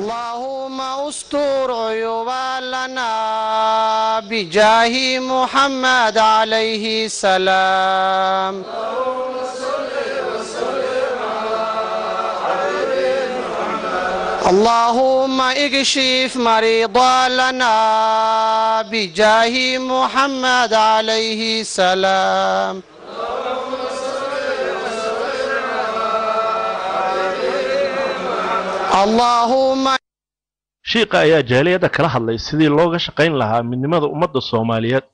اللهم استر عيوبنا بجاه محمد عليه السلام. اللهم اكشف مريضنا بجاه محمد عليه السلام. اللهم shiiqa ayaa jaaliyada kala hadlay sidii looga shaqayn lahaa midnimada ummadda Soomaaliyeed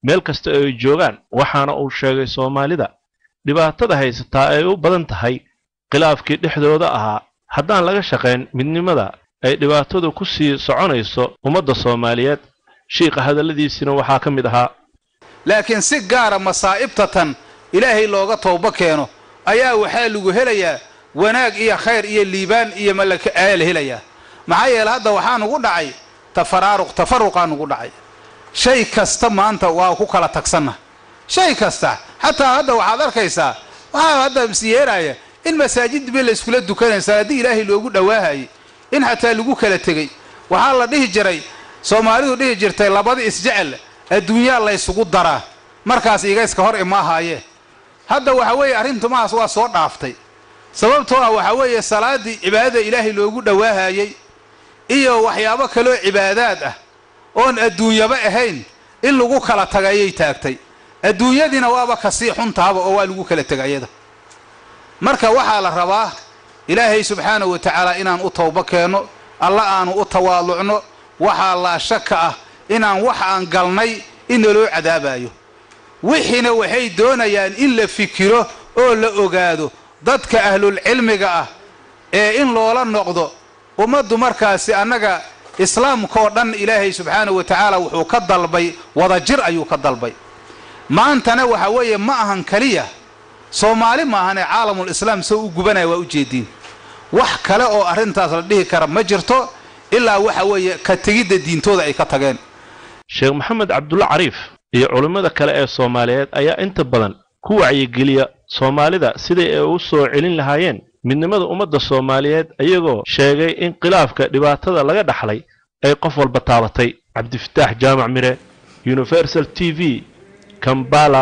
meel kasta oo ay joogaan waxaana uu sheegay Soomaalida dhibaatada haysataa ay u badan tahay khilaafkii dhexdooda ahaa haddaan laga shaqayn midnimada ay dhibaatadu ku sii soconayso ummadda Soomaaliyeed shiiqa hadaladiisina waxaa ka mid ahaa laakiin si gaar ah masaa'ibtatan ilaahay looga tooba keeno ayaa waxa lagu helayaa wanaag iyo khayr iyo liibaan iyo malaka ayaa la helayaa maxaa yeelay hadda waxaan ugu dhacay tafaruqaan ugu dhacay shay kasta maanta waa ku kala tagsana shay kasta hatta hadda waxaad arkaysaa waxa hadda masiyeeraya in masaajid bil iskula dukanaysa hadii ilaahay loogu dhawaahay in hatta lagu kala tagay waxa la dhihi jiray Soomaalidu dhihi jirtay labada isjecel adduunyo la isugu daraa markaas iga iska hor imaahaye hadda waxa weey arintu maas waa soo dhaaftay sababtoo ah waxa weeye salaadii cibaadada ilaahay loogu dhawaahayay iyo waxyaabo kale oo cibaadaad ah oon adduunyaba ahayn in lagu kala tagayay taagtay adduunyadina waaba ka sii xuntaaba oo waa lagu kala tagayada marka waxa la rabaa ilaahay subxaanahu wa ta'ala inaan u tawba keeno alla aanu u tawaalucno waxa la shaka ah inaan wax aan galnay in loo cadaabayo wixina waxay doonayaan in la fikiro oo la ogaado dadka ahlul cilmiga ah ee in loola noqdo umadu markaasi anaga islaamka oo dhan ilaahay subxaanahu wa ta'ala wuxuu ka dalbay wada jir ayuu ka dalbay maantana waxa weeye ma ahan kaliya Soomaali ma ahan caalamul islaam soo u gubanay waa u jeedin wax kale oo arintaas la dhihi kara ma jirto ilaa waxa weeye ka tagida diintooda ay ka tageen Sheekh Maxamed Cabdulla Cariif iyo culimada kale ee Soomaaliyeed ayaa inta badan ku wacyigeliya Soomaalida sidii ay u soo celin lahaayeen midnimada ummadda Soomaaliyeed ayagoo sheegay in khilaafka dhibaatada laga dhaxlay ay qof walba taabatay Cabdi Fataax Jaamac Mire Universal TV Kampala